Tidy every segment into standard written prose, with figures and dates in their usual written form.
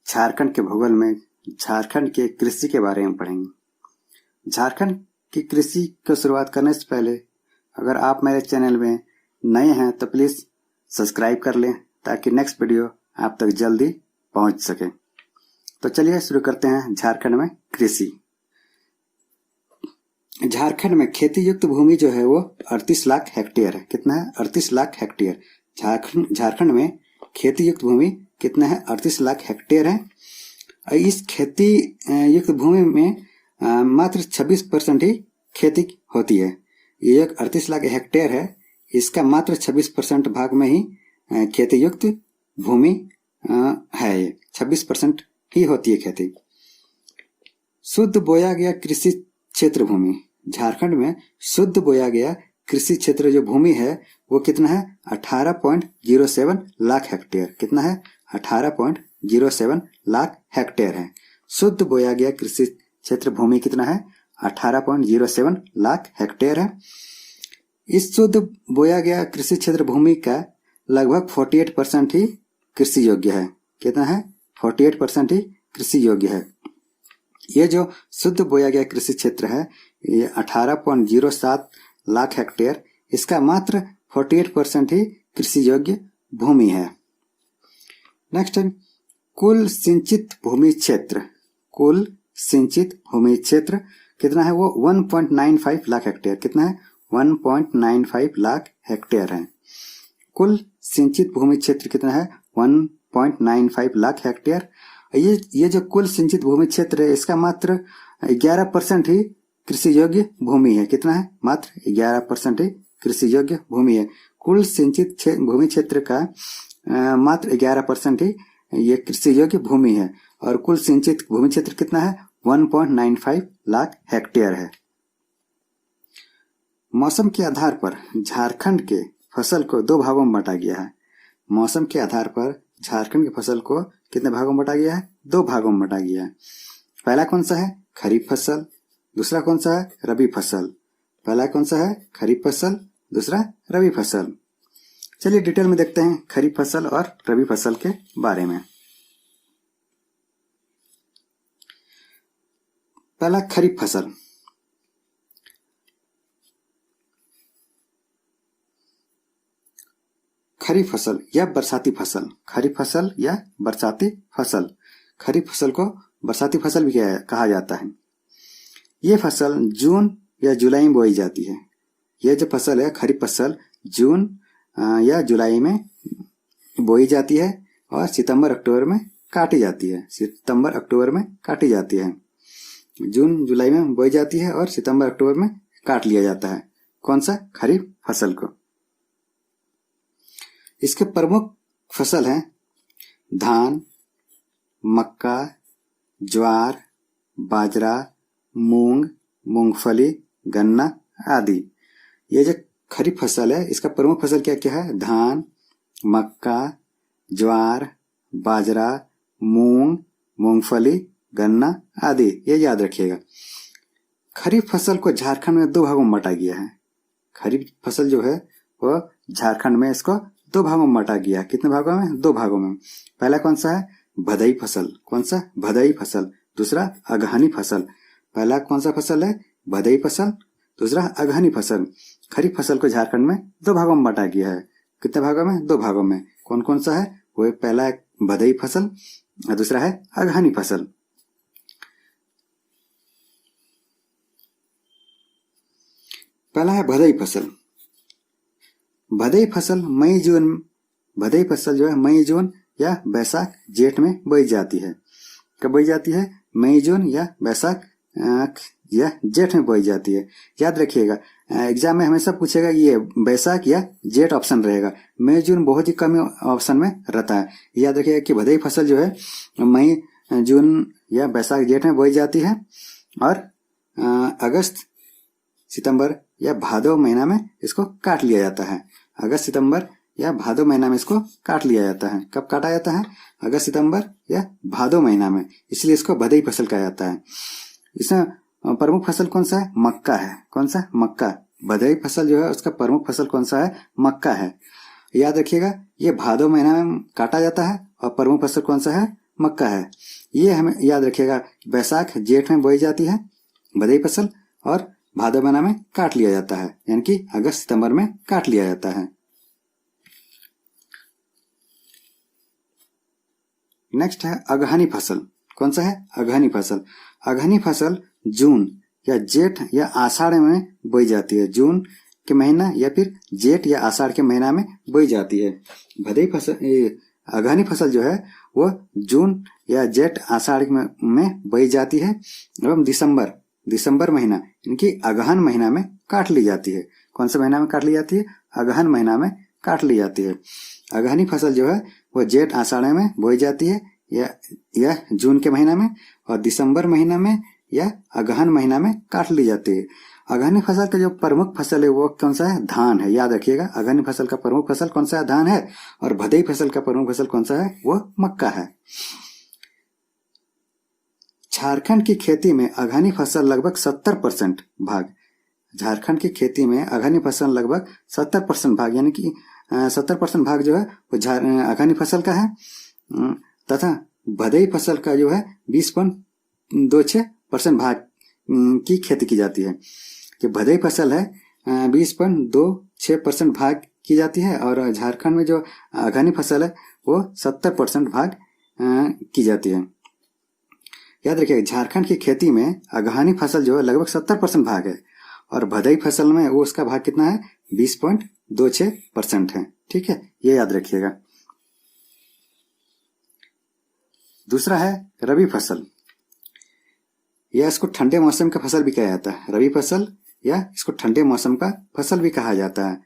झारखंड के भूगोल में झारखंड के कृषि के बारे में पढ़ेंगे। झारखंड की कृषि को शुरुआत करने से पहले अगर आप मेरे चैनल में नए हैं तो प्लीज सब्सक्राइब कर लें ताकि नेक्स्ट वीडियो आप तक जल्दी पहुंच सके। तो चलिए शुरू करते हैं झारखंड में कृषि। झारखंड में खेती युक्त भूमि जो है वो 38 लाख हेक्टेयर है। कितना है? 38 लाख हेक्टेयर। झारखंड में खेती युक्त भूमि कितना है? 38 लाख हेक्टेयर है। इस खेती युक्त भूमि में मात्र 26% ही खेती होती है। ये एक 38 लाख हेक्टेयर है, इसका मात्र 26% भाग में ही खेती युक्त भूमि है। ये 26% ही होती है खेती। शुद्ध बोया गया कृषि क्षेत्र भूमि। झारखंड में शुद्ध बोया गया कृषि क्षेत्र जो भूमि है वो कितना है? 18.07 लाख हेक्टेयर। कितना है? 18.07 लाख हेक्टेयर है। शुद्ध बोया गया कृषि क्षेत्र भूमि कितना है? 18.07 लाख हेक्टेयर है। इस शुद्ध बोया गया कृषि क्षेत्र भूमि का लगभग 48% ही कृषि योग्य है। कितना है? 48% ही कृषि योग्य है। ये जो शुद्ध बोया गया कृषि क्षेत्र है ये 18.07 लाख हेक्टेयर, इसका मात्र 48% ही कृषि योग्य भूमि है। नेक्स्ट है कुल सिंचित भूमि क्षेत्र। कुल सिंचित भूमि क्षेत्र कितना है? वो 1.95 लाख हेक्टेयर। कितना है? 1.95 लाख हेक्टेयर है। कुल सिंचित भूमि क्षेत्र कितना है? 1.95 लाख हेक्टेयर। ये जो कुल सिंचित भूमि क्षेत्र है इसका मात्र 11% ही कृषि योग्य भूमि है। कितना है? मात्र 11% ही कृषि योग्य भूमि है। कुल सिंचित भूमि क्षेत्र का मात्र 11% ही ये कृषि योग्य भूमि है और कुल सिंचित भूमि क्षेत्र कितना है? 1.95 लाख हेक्टेयर है। मौसम के आधार पर झारखंड के फसल को दो भागों में बांटा गया है। मौसम के आधार पर झारखंड की फसल को कितने भागों में बांटा गया है? दो भागों में बांटा गया है। पहला कौन सा है? खरीफ फसल। दूसरा कौन सा है? रबी फसल। पहला कौन सा है? खरीफ फसल, दूसरा रबी फसल। चलिए डिटेल में देखते हैं खरीफ फसल और रबी फसल के बारे में। पहला खरीफ फसल। खरीफ फसल या बरसाती फसल। खरीफ फसल या बरसाती फसल। खरीफ फसल को बरसाती फसल भी कहा जाता है। ये फसल जून या जुलाई में बोई जाती है। यह जो फसल है खरीफ फसल जून या जुलाई में बोई जाती है और सितंबर अक्टूबर में काटी जाती है। सितंबर अक्टूबर में काटी जाती है। जून जुलाई में बोई जाती है और सितंबर अक्टूबर में काट लिया जाता है। कौन सा? खरीफ फसल को। इसके प्रमुख फसल हैं धान, मक्का, ज्वार, बाजरा, मूंग, मूंगफली, गन्ना आदि। ये जो खरीफ फसल है इसका प्रमुख फसल क्या क्या है? धान, मक्का, ज्वार, बाजरा, मूंग, मूंगफली, गन्ना आदि। ये याद रखिएगा। खरीफ फसल को झारखंड में दो भागों में बांटा गया है। खरीफ फसल जो है वो झारखंड में इसको दो भागों में बांटा गया है। कितने भागों में? दो भागों में। पहला कौन सा है? भदई फसल। कौन सा? भदई फसल। दूसरा अगहनी फसल। पहला कौन सा फसल है? भदई फसल, दूसरा अगहनी फसल। खरीफ फसल को झारखंड में दो भागों में बांटा गया है। कितने भागों में? दो भागों में। कौन कौन सा है? वो पहला है भदई फसल और दूसरा है अगहनी फसल। पहला है भदई फसल। भदई फसल मई जून, भदई फसल जो है मई जून या बैसाख जेठ में बोई जाती है। कब बोई जाती है? मई जून या बैसाख या जेठ में बोई जाती है। याद रखिएगा एग्जाम में हमेशा पूछेगा ये बैसाख या जेठ ऑप्शन रहेगा। मई जून बहुत ही कम ऑप्शन में रहता है। याद रखिएगा कि भदई फसल जो है मई जून या बैसाख जेठ में बोई जाती है और अगस्त सितंबर या भादो महीना में इसको काट लिया जाता है। अगस्त सितंबर या भादो महीना में इसको काट लिया जाता है। कब काटा जाता है? अगस्त सितंबर या भादो महीना में, इसलिए इसको भदई फसल कहा जाता है। इसमें प्रमुख फसल कौन सा है? मक्का है। कौन सा? मक्का। भदई फसल जो है उसका प्रमुख फसल कौन सा है? मक्का है। याद रखिएगा ये भादो महीना में काटा जाता है और प्रमुख फसल कौन सा है? मक्का है। ये हमें याद रखिएगा, बैसाख जेठ में बोई जाती है भदई फसल और भादो महीना में काट लिया जाता है, यानी कि अगस्त सितंबर में काट लिया जाता है। नेक्स्ट है अगहनी फसल। कौन सा है? अगहनी फसल। अगहनी फसल जून या जेठ या आषाढ़ में बोई जाती है। जून के महीना या फिर जेठ या आषाढ़ के महीना में बोई जाती है। भदई फसल, अगहनी फसल जो है वो जून या जेठ आषाढ़ में बोई जाती है एवं दिसंबर महीना यानी कि अगहन महीना में काट ली जाती है। कौन से महीना में काट ली जाती है? अगहन महीना में काट ली जाती है। अगहनी फसल जो है वो जेठ आषाढ़ में बोई जाती है या जून के महीना में, और दिसंबर महीना में या अगहन महीना में काट ली जाती है। अगहनी फसल का जो प्रमुख फसल है वो कौन सा है? धान है। याद रखिएगा, अगहनी फसल का प्रमुख फसल कौन सा है? धान है। और भदई फसल का प्रमुख फसल कौन सा है? वो मक्का है। झारखंड की खेती में अगहनी फसल लगभग 70% भाग, झारखंड की खेती में अगहनी फसल लगभग 70% भाग यानी कि 70% भाग जो है वो अगहनी फसल का है, तथा भदई फसल का जो है 20.26% भाग की खेती की जाती है। जो भदई फसल है 20.26% भाग की जाती है, और झारखंड में जो अगहनी फसल है वो 70% भाग की जाती है। याद रखिए, झारखंड की खेती में अगहनी फसल जो है लगभग 70% भाग है, और भदई फसल में वो उसका भाग कितना है? 20.26% है। ठीक है, ये याद रखिएगा। दूसरा है रबी फसल। यह इसको ठंडे मौसम का फसल भी कहा जाता है। रबी फसल या इसको ठंडे मौसम का फसल भी कहा जाता है।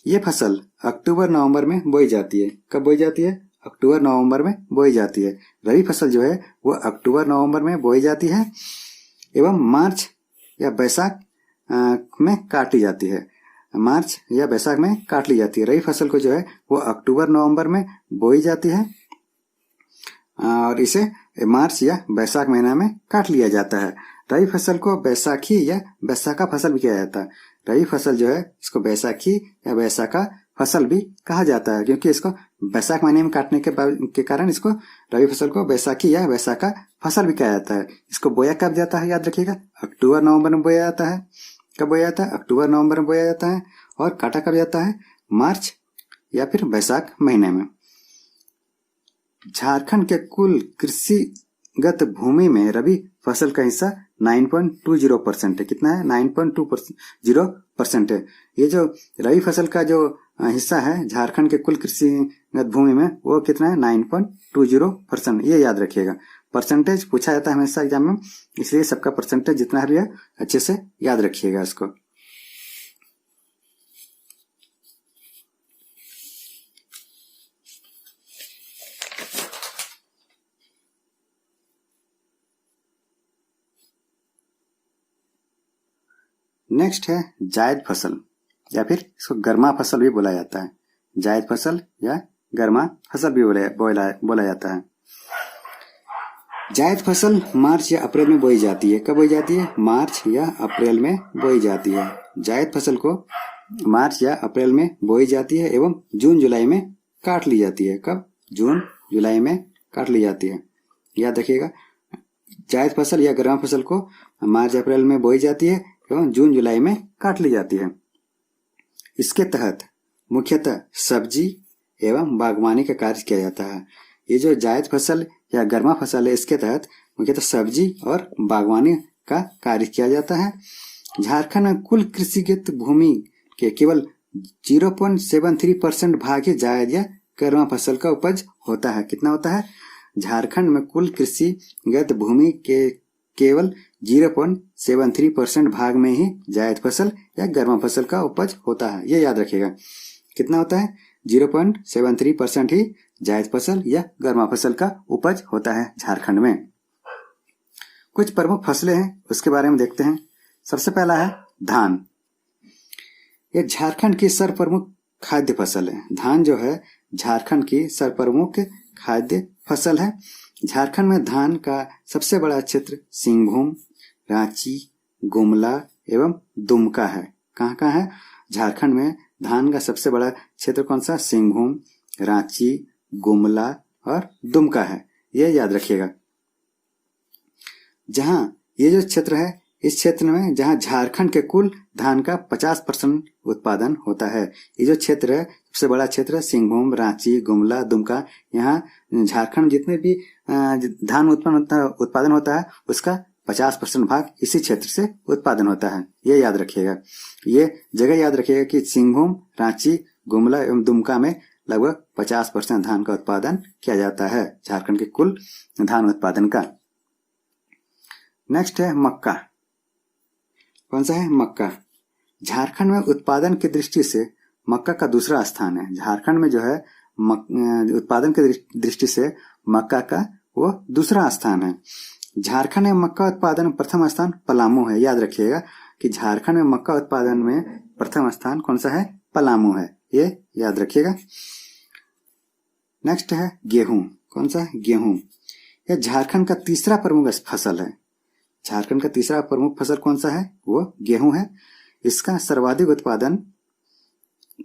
ये फसल अक्टूबर नवंबर में बोई जाती है। कब बोई जाती है? अक्टूबर नवंबर में बोई जाती है। रबी फसल जो है वो अक्टूबर नवंबर में बोई जाती है एवं मार्च या बैसाख में काट ली जाती है। मार्च या बैसाख में काट ली जाती है। रबी फसल को जो है वो अक्टूबर नवंबर में बोई जाती है और इसे मार्च या बैसाख महीना में काट लिया जाता है। रबी फसल को बैसाखी या बैसाखा फसल भी कहा जाता है। रबी फसल जो है इसको बैसाखी या बैसाखा फसल भी कहा जाता है, क्योंकि इसको बैसाख महीने में काटने के कारण इसको रबी फसल को बैसाखी या बैसाखा फसल भी कहा जाता है। इसको बोया कब जाता है? याद रखिएगा, अक्टूबर नवंबर में बोया जाता है। कब बोया जाता है? अक्टूबर नवंबर में बोया जाता है। और काटा कब जाता है? मार्च या फिर बैसाख महीने में। झारखंड के कुल कृषिगत भूमि में रबी फसल का हिस्सा 9.20% है। कितना है? 9.20% है। ये जो रबी फसल का जो हिस्सा है झारखंड के कुल कृषिगत भूमि में वो कितना है? 9.20%। ये याद रखिएगा। परसेंटेज पूछा जाता है हमेशा एग्जाम में, इसलिए सबका परसेंटेज जितना भी है अच्छे से याद रखिएगा इसको। नेक्स्ट है जायद फसल या फिर इसको गर्मा फसल भी बोला जाता है। जायद फसल या गर्मा फसल भी बोला जाता है। जायद फसल मार्च या अप्रैल में बोई जाती है। कब बोई जाती है? मार्च या अप्रैल में बोई जाती है। जायद फसल को मार्च या अप्रैल में बोई जाती है एवं जून जुलाई में काट ली जाती है। कब? जून जुलाई में काट ली जाती है। याद रखिएगा, जायद फसल या गर्मा फसल को मार्च अप्रैल में बोई जाती है एवं जून जुलाई में काट ली जाती है। इसके तहत मुख्यतः सब्जी एवं बागवानी का कार्य किया जाता है। ये जो जायद फसल या गर्मा फसल है इसके तहत मुख्यतः सब्जी और बागवानी का कार्य किया जाता है। झारखंड में कुल कृषिगत भूमि के केवल 0.73% भाग ही जायद या गर्मा फसल का उपज होता है। कितना होता है? झारखंड में कुल कृषिगत भूमि के केवल 0.73% भाग में ही जायद फसल या गर्मा फसल का उपज होता है। ये याद रखिएगा। कितना होता है? 0.73% ही जायद फसल या गर्मा फसल का उपज होता है झारखंड में। कुछ प्रमुख फसलें हैं उसके बारे में देखते हैं। सबसे पहला है धान। यह झारखंड की सर्वप्रमुख खाद्य फसल है। धान जो है झारखंड की सर्वप्रमुख खाद्य फसल है। झारखंड में धान का सबसे बड़ा क्षेत्र सिंहभूम, रांची, गुमला एवं दुमका है। कहाँ कहाँ है? झारखंड में धान का सबसे बड़ा क्षेत्र कौन सा? सिंहभूम, रांची, गुमला और दुमका है। ये याद रखिएगा। जहां ये जो क्षेत्र है, इस क्षेत्र में जहां झारखंड के कुल धान का 50% उत्पादन होता है, ये जो क्षेत्र है सबसे बड़ा क्षेत्र है सिंहभूम, रांची, गुमला, दुमका। यहाँ झारखंड जितने भी धान उत्पादन होता है उसका 50% भाग इसी क्षेत्र से उत्पादन होता है, ये याद रखिएगा। ये जगह याद रखिएगा कि सिंहभूम, रांची, गुमला एवं दुमका में लगभग 50% धान का उत्पादन किया जाता है, झारखंड के कुल धान उत्पादन का। नेक्स्ट है मक्का। कौन सा है? मक्का। झारखंड में उत्पादन की दृष्टि से मक्का का दूसरा स्थान है। झारखंड में जो है उत्पादन की दृष्टि से मक्का का वो दूसरा स्थान है। झारखंड में मक्का उत्पादन प्रथम स्थान पलामू है। याद रखिएगा कि झारखंड में मक्का उत्पादन में प्रथम स्थान कौन सा है? पलामू है, ये याद रखिएगा। नेक्स्ट है गेहूं। कौन सा? गेहूं। यह झारखंड का तीसरा प्रमुख फसल है। झारखंड का तीसरा प्रमुख फसल कौन सा है? वो गेहूं है। इसका सर्वाधिक उत्पादन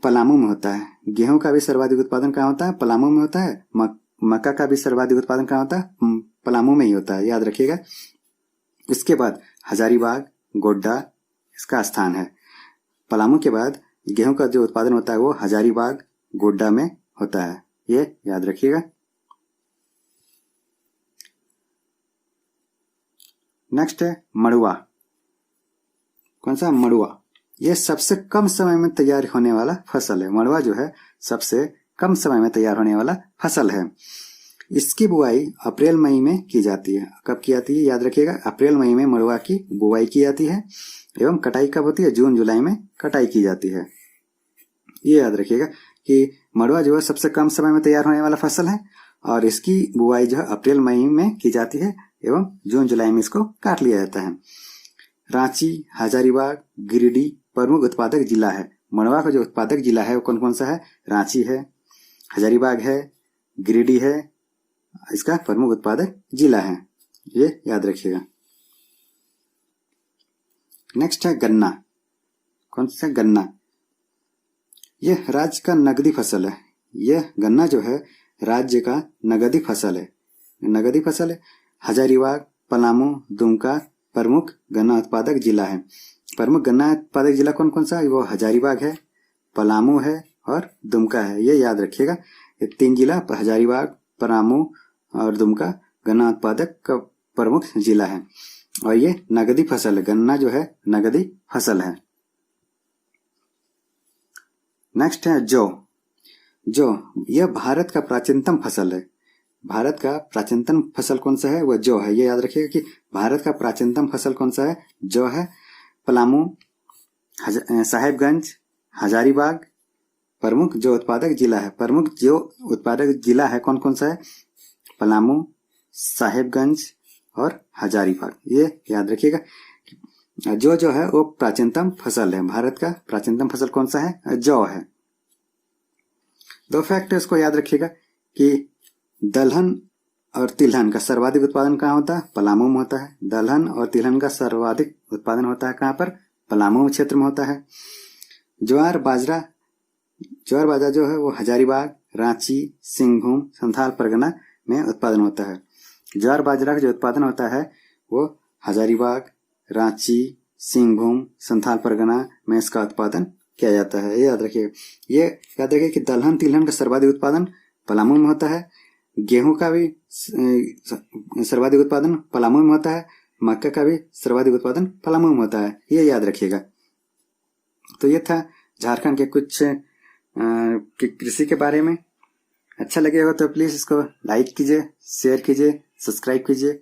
पलामू में होता है। गेहूं का भी सर्वाधिक उत्पादन कहाँ होता है? पलामू में होता है। मक्का का भी सर्वाधिक उत्पादन कहाँ होता है? पलामू में ही होता है, याद रखिएगा। इसके बाद हजारीबाग, गोड्डा इसका स्थान है। पलामू के बाद गेहूं का जो उत्पादन होता है वो हजारीबाग, गोड्डा में होता है, ये याद रखिएगा। नेक्स्ट है मड़ुआ। कौन सा? मड़ुआ। यह सबसे कम समय में तैयार होने वाला फसल है। मड़ुआ जो है सबसे कम समय में तैयार होने वाला फसल है। इसकी बुआई अप्रैल मई में की जाती है। कब की जाती है? याद रखिएगा, अप्रैल मई में मड़ुआ की बुआई की जाती है एवं कटाई कब होती है? जून जुलाई में कटाई की जाती है। ये याद रखिएगा कि मड़ुआ जो है सबसे कम समय में तैयार होने वाला फसल है और इसकी बुआई जो है अप्रैल मई में की जाती है एवं जून जुलाई में इसको काट लिया जाता है। रांची, हजारीबाग, गिरिडीह प्रमुख उत्पादक जिला है। मड़ुआ का जो उत्पादक जिला है वो कौन कौन सा है? रांची है, हजारीबाग है, गिरिडीह है, इसका प्रमुख उत्पादक जिला है, ये याद रखिएगा। नेक्स्ट है गन्ना। कौन सा? गन्ना। यह राज्य का नगदी फसल है। यह गन्ना जो है राज्य का नगदी फसल है। नगदी फसल है। हजारीबाग, पलामू, दुमका प्रमुख गन्ना उत्पादक जिला है। प्रमुख गन्ना उत्पादक जिला कौन कौन सा है? वो हजारीबाग है, पलामू है और दुमका है, ये याद रखिएगा। ये तीन जिला हजारीबाग, पलामू और दुमका गन्ना उत्पादक का प्रमुख जिला है और ये नगदी फसल है। गन्ना जो है नगदी फसल है। नेक्स्ट है जौ। जौ यह भारत का प्राचीनतम फसल है। भारत का प्राचीनतम फसल कौन सा है? वह जौ है। ये याद रखिएगा कि भारत का प्राचीनतम फसल कौन सा है? जौ है। पलामू, साहेबगंज, हजारीबाग प्रमुख जो उत्पादक जिला है। प्रमुख जो उत्पादक जिला है कौन कौन सा है? पलामू, साहेबगंज और हजारीबाग, ये याद रखिएगा। जो है वो प्राचीनतम फसल है। भारत का प्राचीनतम फसल कौन सा है? जौ है। दो फैक्ट है उसको याद रखिएगा कि दलहन और तिलहन का सर्वाधिक उत्पादन कहाँ होता है? पलामू में होता है। दलहन और तिलहन का सर्वाधिक उत्पादन होता है कहाँ पर? पलामू क्षेत्र में होता है। ज्वार बाजरा जो है वो हजारीबाग, रांची, सिंहभूम, संथाल परगना में उत्पादन होता है। ज्वार बाजरा का जो उत्पादन होता है वो हजारीबाग, रांची, सिंहभूम, संथाल परगना में इसका उत्पादन किया जाता है, ये याद रखिएगा। ये याद रखिए कि दलहन तिलहन का सर्वाधिक उत्पादन पलामू में होता है। गेहूं का भी सर्वाधिक उत्पादन पलामू में होता है। मक्का का भी सर्वाधिक उत्पादन पलामू में होता है, ये याद रखिएगा। तो ये था झारखंड के कुछ कृषि के बारे में। अच्छा लगे हो तो प्लीज इसको लाइक कीजिए, शेयर कीजिए, सब्सक्राइब कीजिए।